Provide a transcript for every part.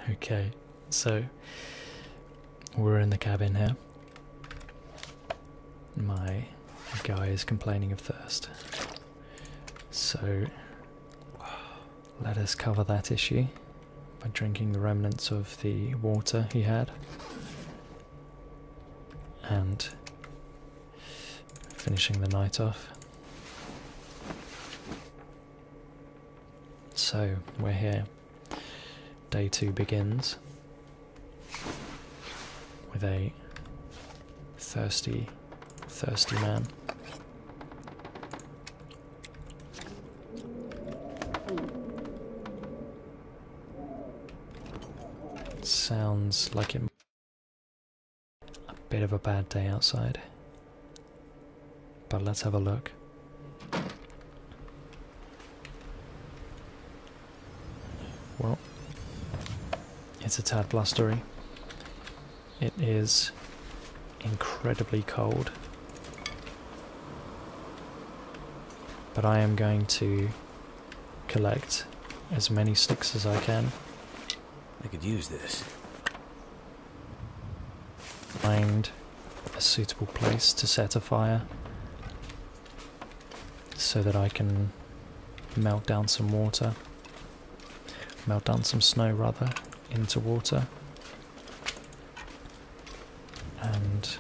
Okay, so we're in the cabin here. My guy is complaining of thirst. So let us cover that issue by drinking the remnants of the water he had and finishing the night off. So we're here. Day 2 begins with a thirsty man. Sounds like it might be a bit of a bad day outside, but let's have a look. Well, it's a tad blustery. It is incredibly cold, but I am going to collect as many sticks as I can. I could use this. Find a suitable place to set a fire so that I can melt down some snow rather, into water, and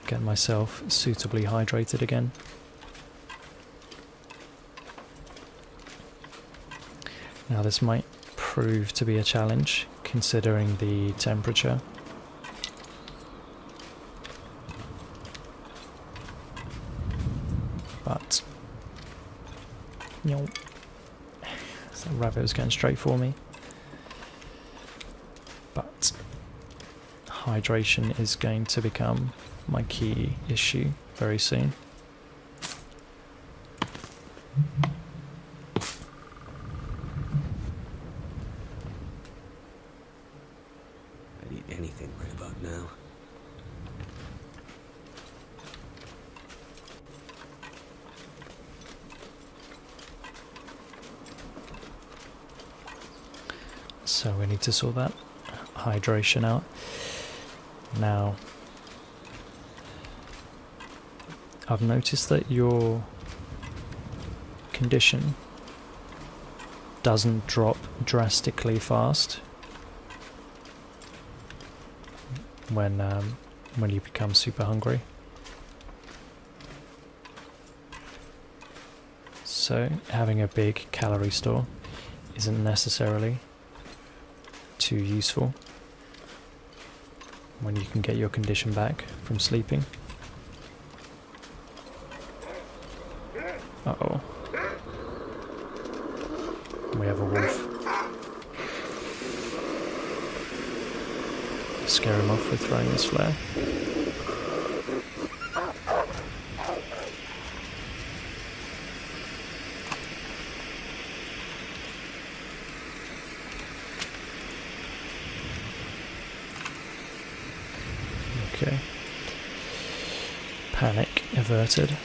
get myself suitably hydrated again. Now this might prove to be a challenge considering the temperature. But that rabbit was going straight for me. But hydration is going to become my key issue very soon. I'd eat anything right about now. So we need to sort that hydration out. Now, I've noticed that your condition doesn't drop drastically fast when you become super hungry. So having a big calorie store isn't necessarily too useful when you can get your condition back from sleeping. Uh-oh. We have a wolf. Scare him off with throwing this flare. Okay. Panic averted.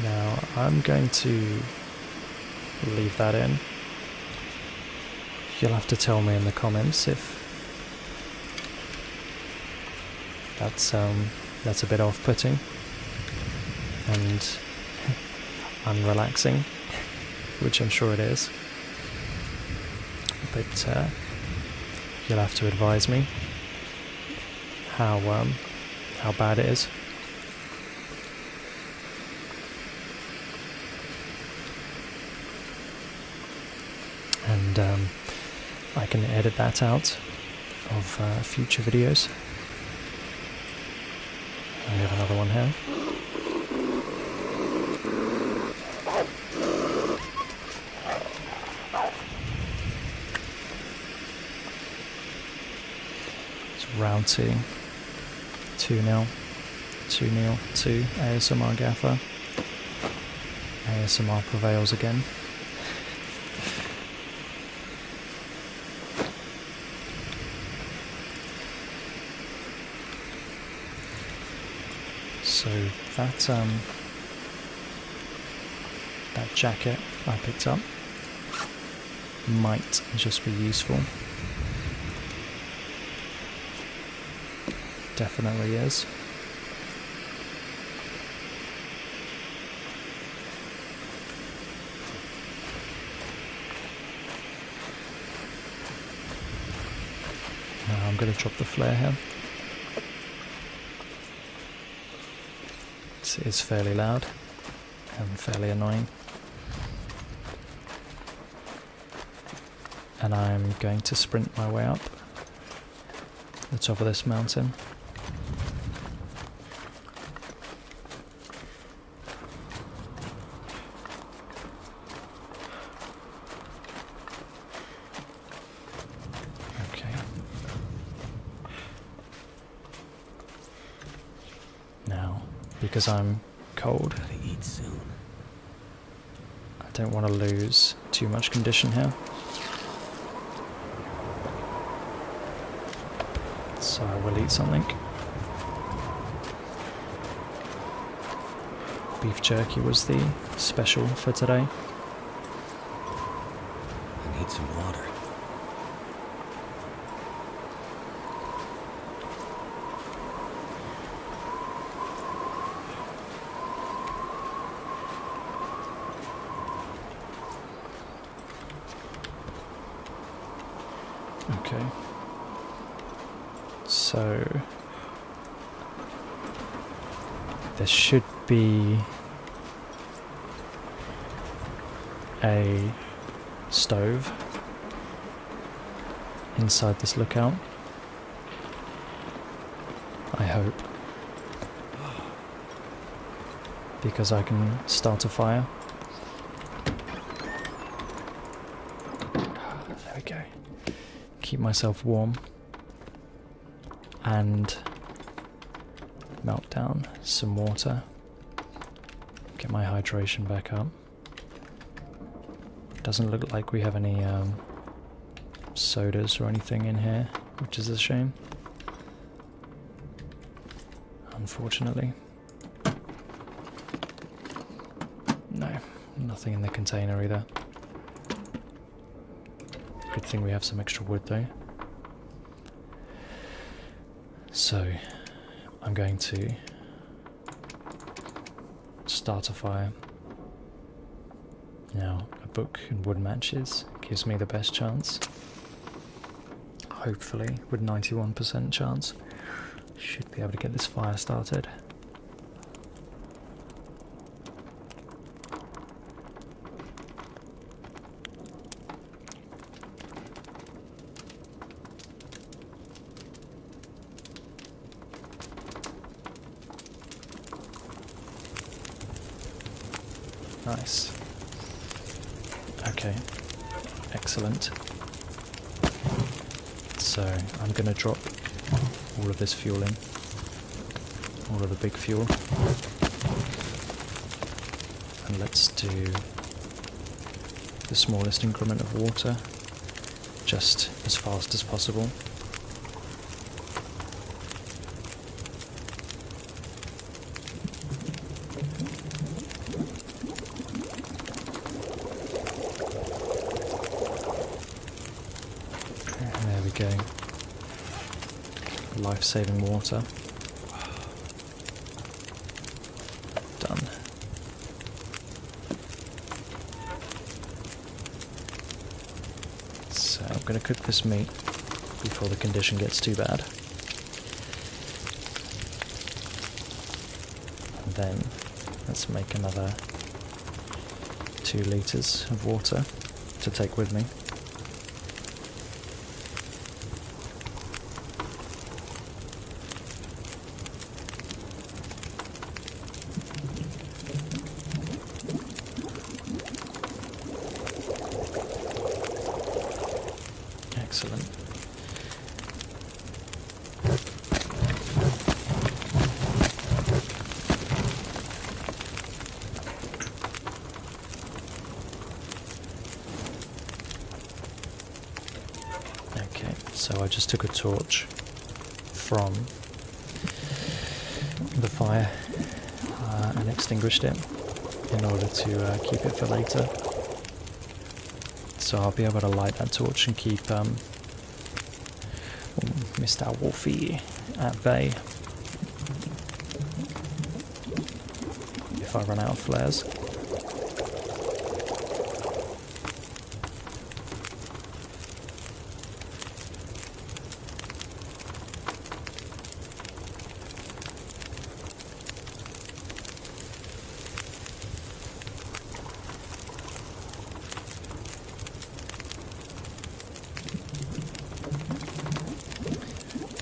Now I'm going to leave that in. You'll have to tell me in the comments if that's a bit off-putting and unrelaxing, which I'm sure it is. But you'll have to advise me how bad it is. And I can edit that out of future videos. And we have another one here. It's round 2. 2-0. 2-0 to ASMR Gaffer. ASMR prevails again. So that jacket I picked up might just be useful. Definitely is. Now I'm going to drop the flare here. It's fairly loud and fairly annoying. And I'm going to sprint my way up the top of this mountain. Okay. Now, because I'm cold, Gotta eat soon. I don't want to lose too much condition here. So I will eat something. Beef jerky was the special for today. I need some water. Okay. So there should be a stove inside this lookout. I hope. Because I can start a fire. There we go. Keep myself warm. And melt down some water. Get my hydration back up. Doesn't look like we have any sodas or anything in here, which is a shame. Unfortunately. No, nothing in the container either. Good thing we have some extra wood though. So, I'm going to start a fire. Now, a book and wood matches gives me the best chance. Hopefully, with 91% chance, should be able to get this fire started. Nice. Okay, excellent. So I'm going to drop all of this fuel in, all of the big fuel, and let's do the smallest increment of water just as fast as possible. Go. Life-saving water. Done. So I'm going to cook this meat before the condition gets too bad. And then let's make another 2 litres of water to take with me. Excellent. Okay, so I just took a torch from the fire and extinguished it in order to keep it for later. So I'll be able to light that torch and keep Mr. Wolfie at bay if I run out of flares.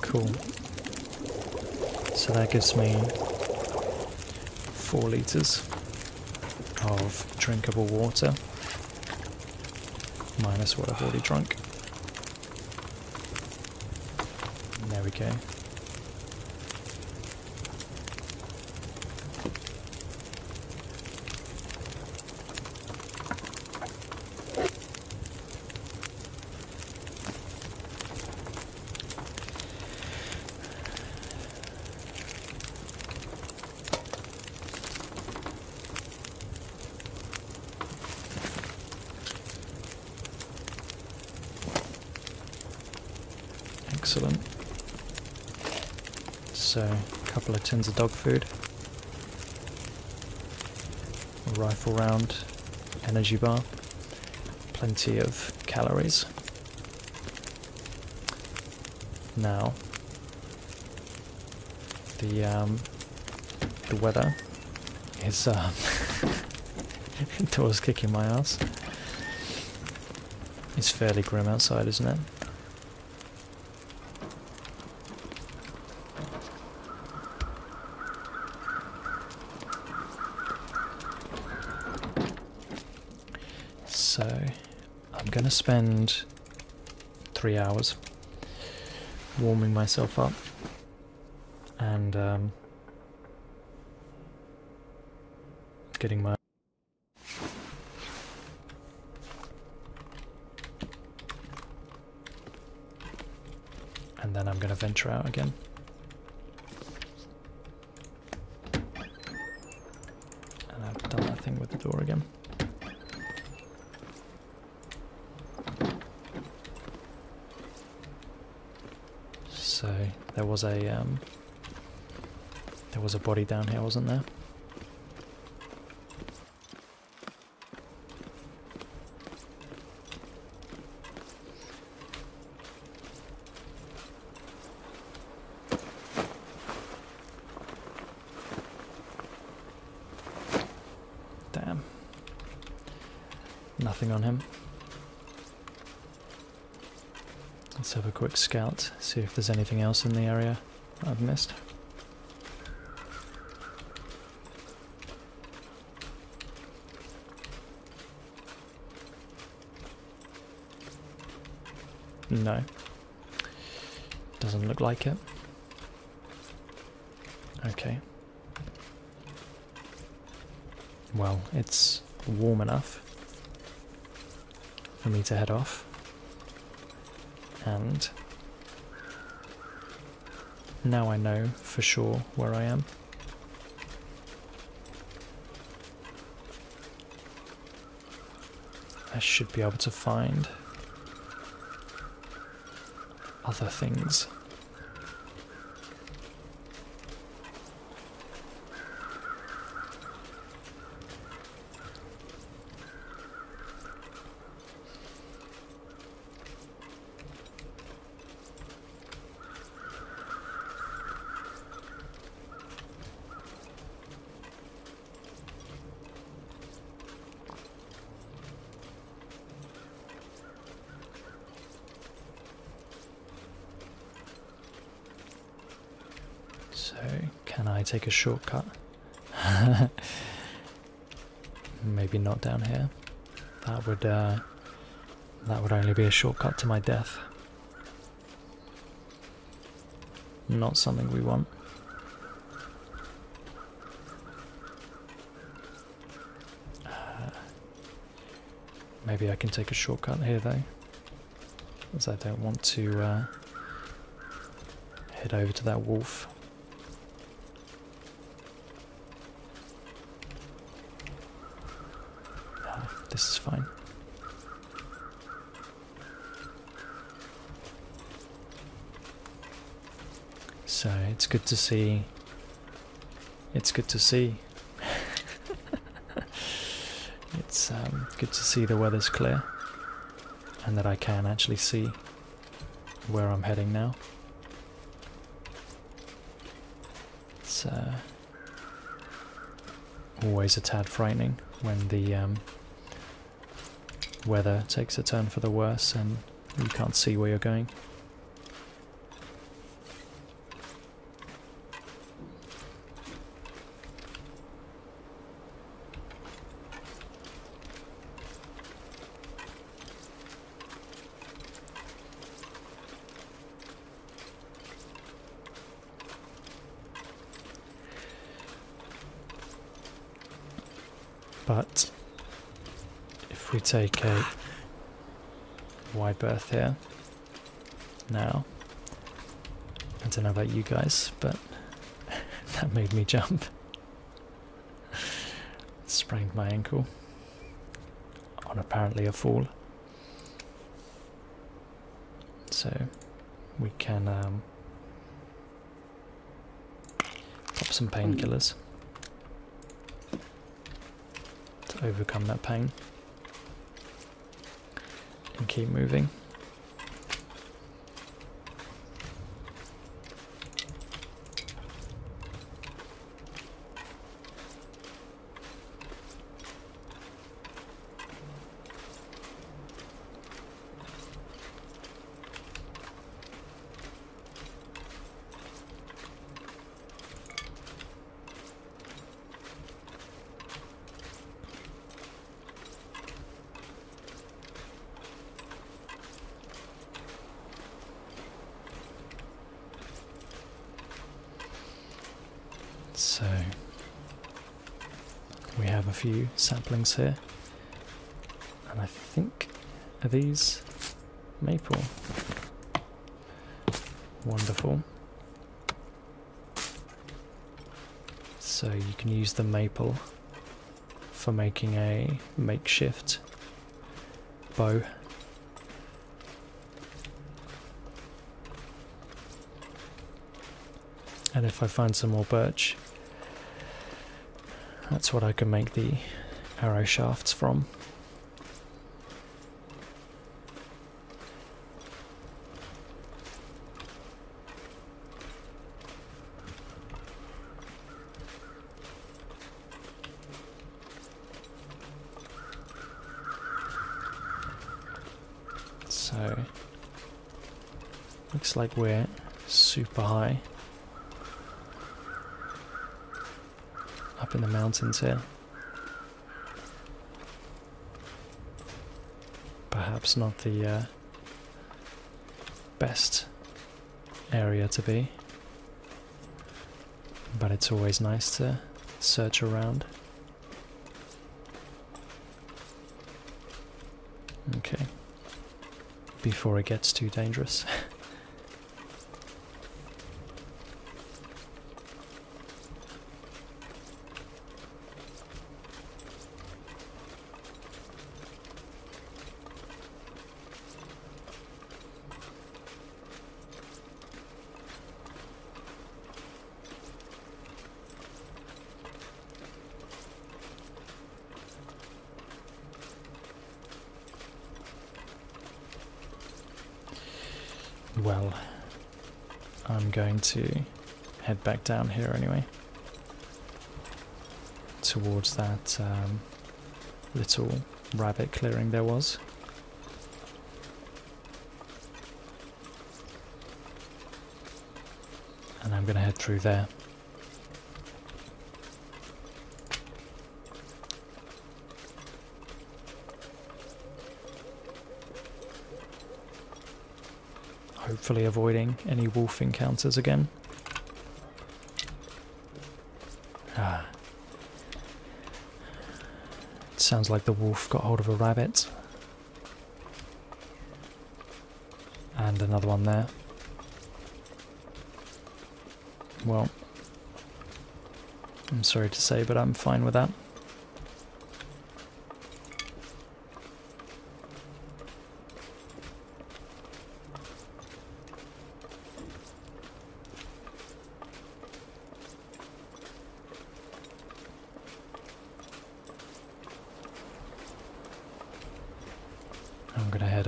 Cool. So that gives me 4 litres of drinkable water, minus what I've already drunk. And there we go. Excellent. So, a couple of tins of dog food, a rifle round, energy bar, plenty of calories. Now, the weather is doors kicking my ass. It's fairly grim outside, isn't it? So, I'm going to spend 3 hours warming myself up and getting my and then I'm going to venture out again. And I've done that thing with the door again. So there was a body down here, wasn't there? Damn. Nothing on him. Let's have a quick scout, see if there's anything else in the area I've missed. No. Doesn't look like it. Okay. Well, it's warm enough for me to head off. And now I know for sure where I am. I should be able to find other things. So, can I take a shortcut? Maybe not down here. That would only be a shortcut to my death. Not something we want. Maybe I can take a shortcut here though, as I don't want to head over to that wolf. this is fine. So it's good to see. It's good to see. It's good to see the weather's clear and that I can actually see where I'm heading now. It's always a tad frightening when the weather takes a turn for the worse and you can't see where you're going. But if we take a wide berth here now, I don't know about you guys, but that made me jump. Sprained my ankle on apparently a fall. So we can pop some painkillers to overcome that pain and keep moving. So we have a few saplings here, and I think, are these maple? Wonderful. So you can use the maple for making a makeshift bow. And if I find some more birch, that's what I can make the arrow shafts from. So, looks like we're super high up in the mountains here. Perhaps not the best area to be, but it's always nice to search around. Okay, before it gets too dangerous. Well, I'm going to head back down here anyway, towards that little rabbit clearing there was. And I'm going to head through there. Hopefully avoiding any wolf encounters again. Ah. It sounds like the wolf got hold of a rabbit. And another one there. Well, I'm sorry to say, but I'm fine with that.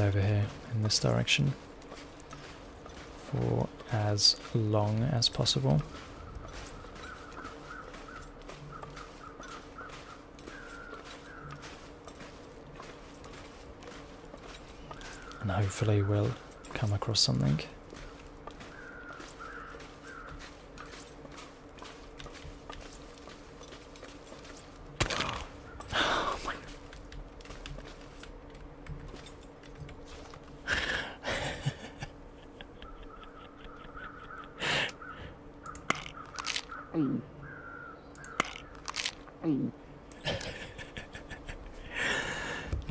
over here in this direction for as long as possible. And hopefully we'll come across something. Oh my.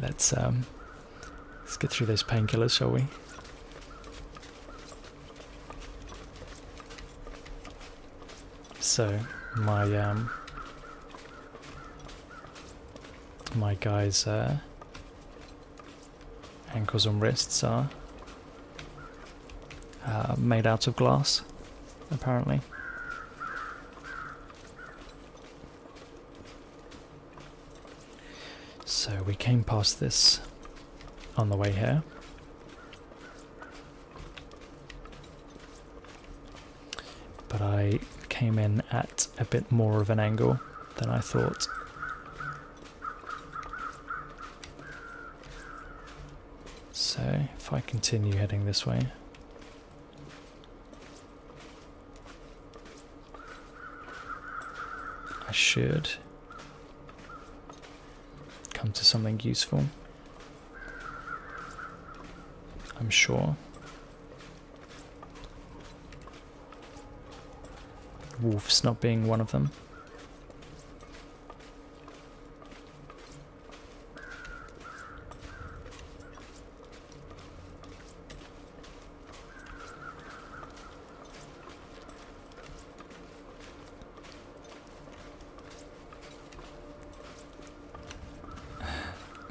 Let's get through those painkillers, shall we? So my guy's ankles and wrists are made out of glass, apparently. So we came past this on the way here. But I came in at a bit more of an angle than I thought. So if I continue heading this way, I should come to something useful, I'm sure. Wolves not being one of them.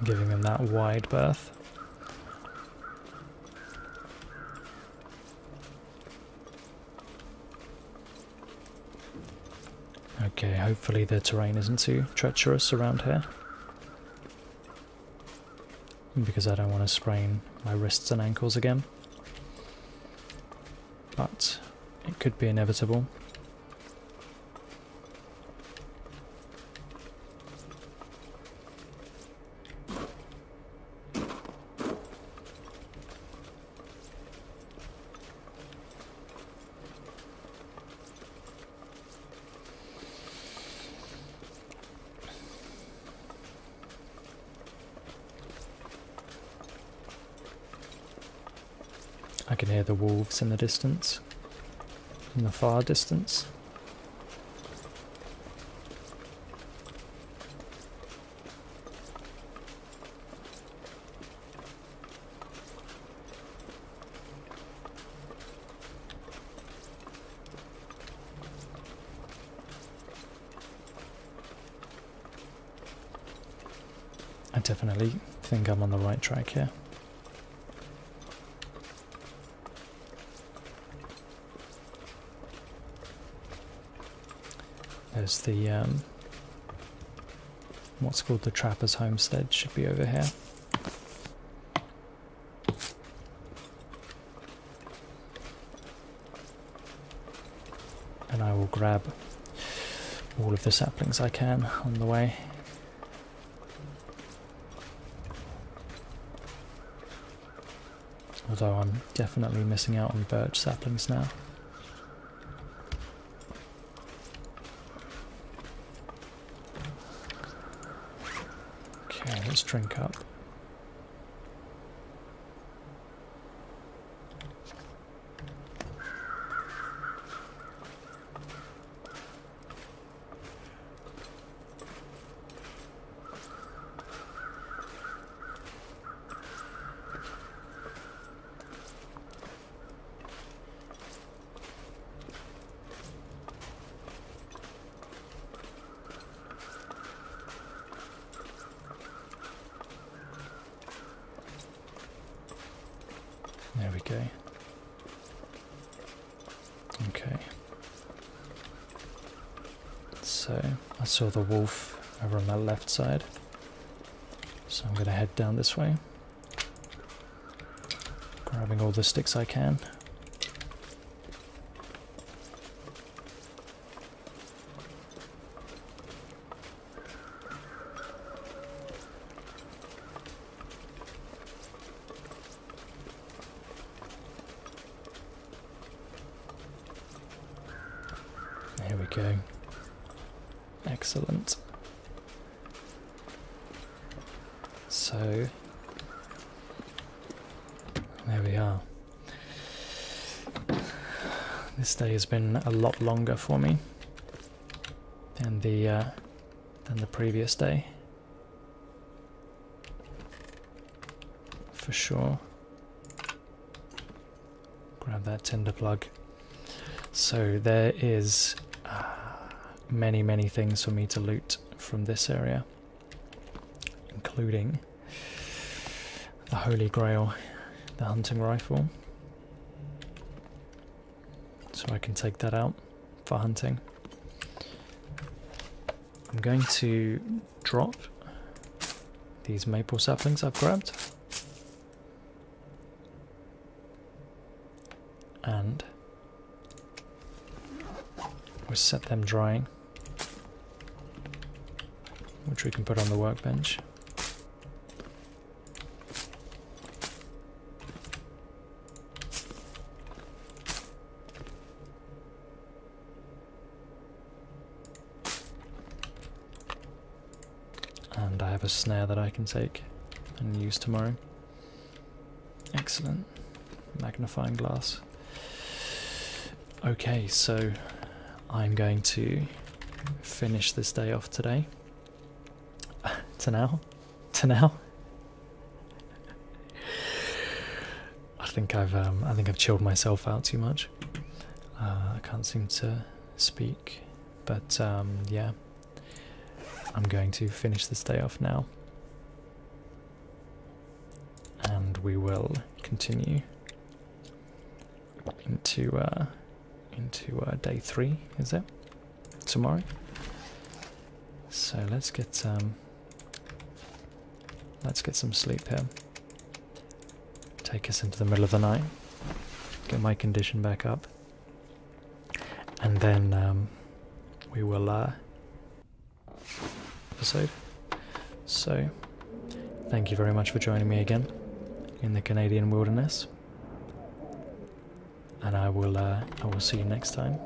Giving them that wide berth. Okay, hopefully the terrain isn't too treacherous around here, because I don't want to sprain my wrists and ankles again. But it could be inevitable. I can hear the wolves in the distance, in the far distance. I definitely think I'm on the right track here. There's the, what's called the Trapper's Homestead, should be over here. And I will grab all of the saplings I can on the way. Although I'm definitely missing out on birch saplings now. Okay, let's drink up. There we go. Okay. So I saw the wolf over on that left side. So I'm going to head down this way. Grabbing all the sticks I can. There we go. Excellent. So, there we are. This day has been a lot longer for me than the previous day, for sure. Grab that tinder plug. So there is many things for me to loot from this area, including the Holy Grail, the hunting rifle, so I can take that out for hunting. I'm going to drop these maple saplings I've grabbed, and we'll set them drying, which we can put on the workbench. And I have a snare that I can take and use tomorrow. Excellent. Magnifying glass. Okay, so I'm going to finish this day off today. To now. I think I've chilled myself out too much. I can't seem to speak, but yeah, I'm going to finish this day off now, and we will continue into day 3. Is it tomorrow? So let's get some sleep here. Take us into the middle of the night. Get my condition back up, and then we will episode. So thank you very much for joining me again in the Canadian wilderness, and I will see you next time.